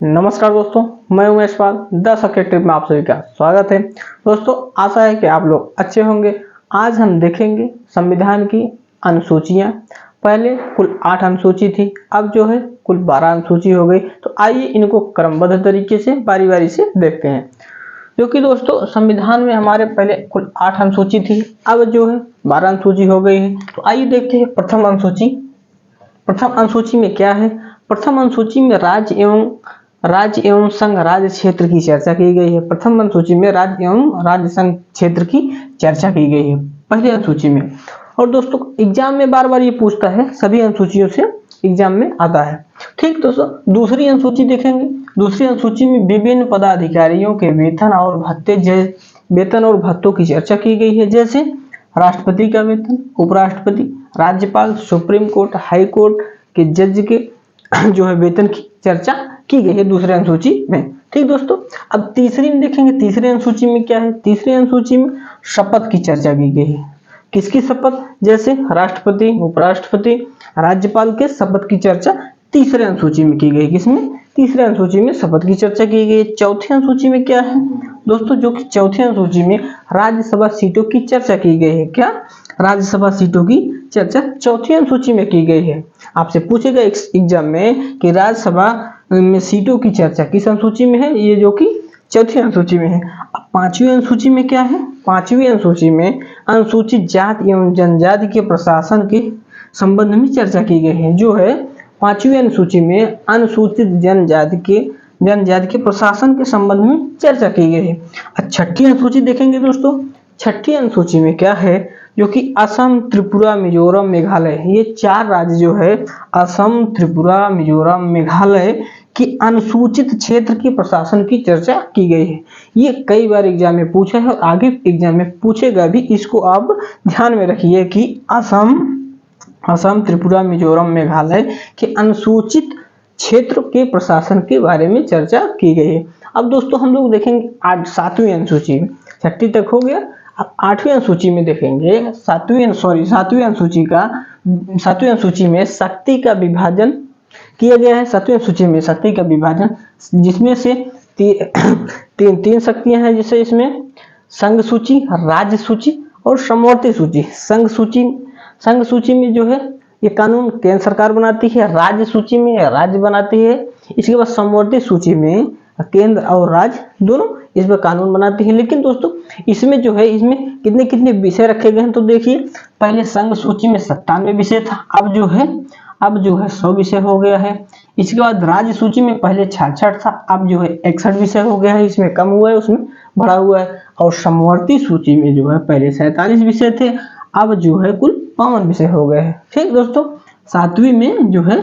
नमस्कार दोस्तों, मैं Umesh Pal the success tip में आप सभी का स्वागत है। दोस्तों, आशा है कि आप लोग अच्छे होंगे। आज हम देखेंगे संविधान की अनुसूचियां। पहले कुल 8 अनुसूची थी, अब जो है कुल 12 अनुसूची हो गई। तो आइए इनको क्रमबद्ध तरीके से बारी बारी से देखते हैं। जो कि दोस्तों संविधान में हमारे पहले कुल 8 अनुसूची थी, अब जो है 12 अनुसूची हो गई है। तो आइए देखते हैं प्रथम अनुसूची। प्रथम अनुसूची में क्या है? प्रथम अनुसूची में राज्य एवं संघ राज्य क्षेत्र की चर्चा की गई है। प्रथम अनुसूची में राज्य एवं राज्य संघ क्षेत्र की चर्चा की गई है पहली अनुसूची में। और दोस्तों एग्जाम में बार बार ये पूछता है, सभी अनुसूचियों से एग्जाम में आता है। ठीक दोस्तों, दूसरी अनुसूची देखेंगे। दूसरी अनुसूची में विभिन्न पदाधिकारियों के वेतन और भत्तों की चर्चा की गई है, जैसे राष्ट्रपति का वेतन, उपराष्ट्रपति, राज्यपाल, सुप्रीम कोर्ट, हाई कोर्ट के जज के जो है वेतन की चर्चा की गई है दूसरे अनुसूची में। ठीक दोस्तों, अब तीसरी में देखेंगे। तीसरी अनुसूची में क्या है? तीसरी अनुसूची में शपथ की चर्चा की गई है। किसकी शपथ? जैसे राष्ट्रपति, उपराष्ट्रपति, राज्यपाल के शपथ की चर्चा तीसरे अनुसूची में की गई। किसमें? तीसरे अनुसूची में शपथ की चर्चा की गई। चौथी अनुसूची में क्या है दोस्तों? जो कि चौथी अनुसूची में राज्यसभा सीटों की चर्चा की गई है। क्या? राज्यसभा सीटों की चर्चा चौथी अनुसूची में की गई है। आपसे पूछेगा एग्जाम में कि राज्यसभा में सीटों की चर्चा किस अनुसूची में है? ये जो कि चौथी अनुसूची में है। अब पांचवी अनुसूची में क्या है? पांचवी अनुसूची में अनुसूचित जाति एवं जनजाति के प्रशासन के संबंध में चर्चा की गई है। जो है पांचवी अनुसूची में अनुसूचित जनजाति के प्रशासन के संबंध में चर्चा की गई है। अब छठी अनुसूची देखेंगे दोस्तों। छठी अनुसूची में क्या है? जो कि असम, त्रिपुरा, मिजोरम, मेघालय, ये 4 राज्य जो है असम, त्रिपुरा, मिजोरम, मेघालय की अनुसूचित क्षेत्र के प्रशासन की चर्चा की गई है। ये कई बार एग्जाम में पूछा है और आगे एग्जाम में पूछेगा भी। इसको आप ध्यान में रखिए कि असम, त्रिपुरा, मिजोरम, मेघालय के अनुसूचित क्षेत्र के प्रशासन के बारे में चर्चा की गई है। अब दोस्तों हम लोग देखेंगे 7वीं अनुसूची में। छठी तक हो गया। अब 8वीं अनुसूची में देखेंगे। सातवीं अनुसूची में शक्ति का विभाजन किया गया है। 7वीं अनुसूची में शक्ति का विभाजन, जिसमें से तीन शक्तियां हैं। जैसे इसमें संघ सूची, राज्य सूची और समवर्ती सूची। संघ सूची में जो है ये कानून केंद्र सरकार बनाती है, राज्य सूची में राज्य बनाती है। इसके बाद समवर्ती सूची में केंद्र और राज्य दोनों इस पर कानून बनाती है। लेकिन दोस्तों इसमें जो है इसमें कितने विषय रखे गए हैं तो देखिए, पहले संघ सूची में 97 विषय था, अब जो है 100 विषय हो गया है। इसके बाद राज्य सूची में पहले 66 था, अब जो है 61 विषय हो गया है। इसमें कम हुआ है, उसमें बढ़ा हुआ है। और समवर्ती सूची में जो है पहले 47 विषय थे, अब जो है कुल 52 विषय हो गए हैं। ठीक दोस्तों, 7वीं में जो है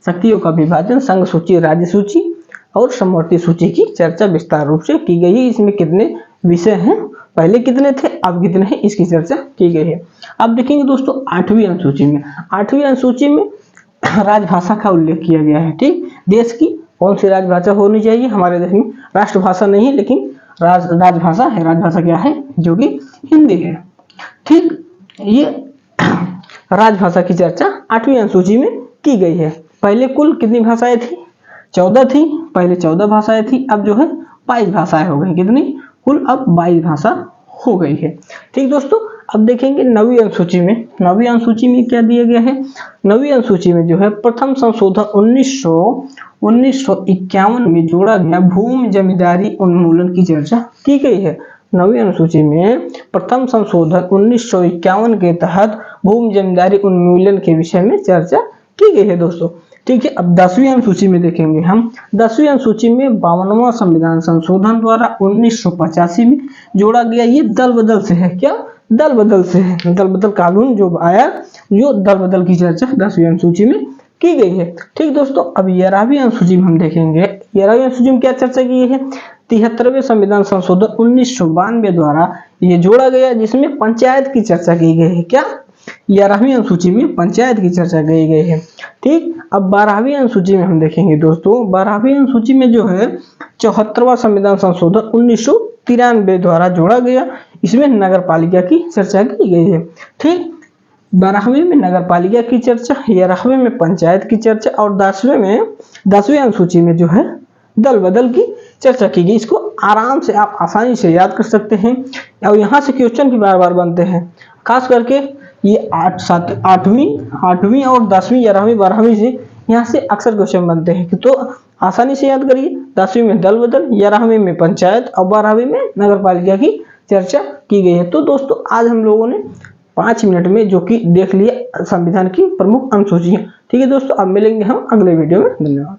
शक्तियों का विभाजन, संघ सूची, राज्य सूची और समवर्ती सूची की चर्चा विस्तार रूप से की गई है। इसमें कितने विषय हैं, पहले कितने थे, अब कितने हैं, इसकी चर्चा की गई है। अब देखेंगे दोस्तों 8वीं अनुसूची में। 8वीं अनुसूची में राजभाषा का उल्लेख किया गया है। ठीक, देश की कौन सी राजभाषा होनी चाहिए? हमारे देश में राष्ट्रभाषा नहीं है, लेकिन राजभाषा है। राजभाषा क्या है? जो कि हिंदी है। ठीक, ये राजभाषा की चर्चा 8वीं अनुसूची में की गई है। पहले कुल कितनी भाषाएं थी? 14 थी। पहले 14 भाषाएं थी, अब जो है 22 भाषाएं हो गई। कितनी? कुल अब 22 भाषा हो गई है। ठीक दोस्तों, अब देखेंगे 9वीं अनुसूची में। 9वीं अनुसूची में क्या दिया गया है? 9वीं अनुसूची में जो है प्रथम संशोधन 1951 में जोड़ा गया भूमि जमींदारी उन्मूलन की चर्चा की गई है। 9वीं अनुसूची में प्रथम संशोधन 1951 के तहत भूमि जमींदारी उन्मूलन के विषय में चर्चा की गई है दोस्तों। ठीक है, अब 10वीं अनुसूची में देखेंगे हम। 10वीं अनुसूची में 52वां संविधान संशोधन द्वारा 1985 में जोड़ा गया। ये दल बदल से है। क्या? दल बदल से है। दल बदल कानून जो आया, जो दल बदल की चर्चा 10वीं अनुसूची में की गई है। ठीक दोस्तों, अब 11वीं अनुसूची में हम देखेंगे। 11वीं अनुसूची में क्या चर्चा की है? 73वें संविधान संशोधन 1992 द्वारा ये जोड़ा गया, जिसमें पंचायत की चर्चा की गई है। क्या? 11वीं अनुसूची में पंचायत की चर्चा की गई है। ठीक, अब 12वीं अनुसूची में हम देखेंगे दोस्तों। 12वीं अनुसूची में जो है 74वां संविधान संशोधन 1993 द्वारा जोड़ा गया। इसमें नगर पालिका की चर्चा की गई है। ठीक, 12वीं में नगर पालिका की चर्चा, 11वीं में पंचायत की चर्चा और 10वीं अनुसूची में जो है दल बदल की चर्चा की गई। इसको आराम से आप आसानी से याद कर सकते हैं और यहाँ से क्वेश्चन भी बार बार बनते हैं, खास करके ये 8वीं और 10वीं 11वीं 12वीं से यहाँ से अक्सर क्वेश्चन बनते हैं। तो आसानी से याद करिए, 10वीं में दल बदल, 11वीं में पंचायत और 12वीं में नगर पालिका की चर्चा की गई है। तो दोस्तों आज हम लोगों ने 5 मिनट में जो कि देख लिया संविधान की प्रमुख अनुसूचियां। ठीक है दोस्तों, अब मिलेंगे हम अगले वीडियो में। धन्यवाद।